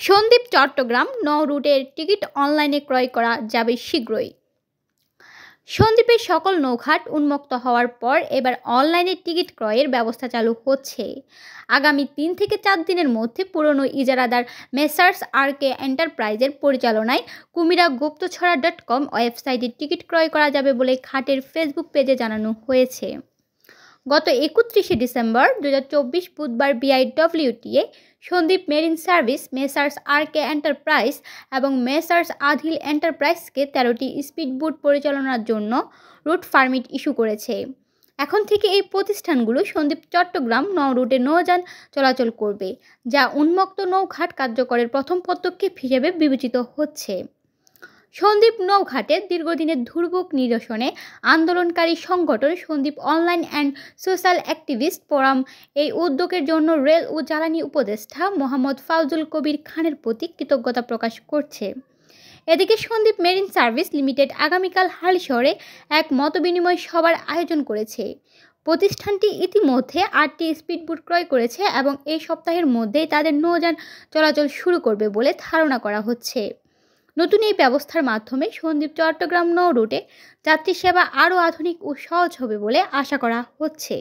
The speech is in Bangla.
সন্দ্বীপ চট্টগ্রাম নৌ রুটের টিকিট অনলাইনে ক্রয় করা যাবে শীঘ্রই। সন্দ্বীপের সকল নৌঘাট উন্মুক্ত হওয়ার পর এবার অনলাইনে টিকিট ক্রয়ের ব্যবস্থা চালু হচ্ছে। আগামী 3 থেকে 4 দিনের মধ্যে পুরনো ইজারাদার মেসার্স আরকে এন্টারপ্রাইজের পরিচালনায় কুমিরাগুপ্তছড়া.com ওয়েবসাইটে টিকিট ক্রয় করা যাবে বলে ঘাটের ফেসবুক পেজে জানানো হয়েছে। গত 31 ডিসেম্বর 2024 বুধবার BIWTA Sandwip marine service messrs RK enterprise এবং মেসার্স আধিল এন্টারপ্রাইজকে 13টি স্পিডবোট পরিচালনার জন্য রুট পারমিট ইস্যু করেছে। এখন থেকে এই প্রতিষ্ঠানগুলো সন্দ্বীপ চট্টগ্রাম নৌ রুটে নৌযান চলাচল করবে, যা উন্মুক্ত নৌঘাট কার্যকরের প্রথম পদক্ষেপ হিসেবে বিবেচিত হচ্ছে। সন্দ্বীপ নৌঘাটের দীর্ঘদিনের দুর্ভোগ নিরসনে আন্দোলনকারী সংগঠন Sandwip online and social activist forum এই উদ্যোগের জন্য রেল ও জ্বালানি উপদেষ্টা মোহাম্মদ ফাউজুল কবির খানের প্রতি কৃতজ্ঞতা প্রকাশ করছে। এদিকে সন্দ্বীপ মেরিন সার্ভিস লিমিটেড আগামীকাল হালিশহরে এক মতবিনিময় সভার আয়োজন করেছে। প্রতিষ্ঠানটি ইতিমধ্যে 8টি স্পিডবোট ক্রয় করেছে এবং এই সপ্তাহের মধ্যেই তাদের নৌযান চলাচল শুরু করবে বলে ধারণা করা হচ্ছে। নতুন এই ব্যবস্থার মাধ্যমে সন্দ্বীপ চট্টগ্রাম নৌ রুটে যাত্রী সেবা আরও আধুনিক ও সহজ হবে বলে আশা করা হচ্ছে।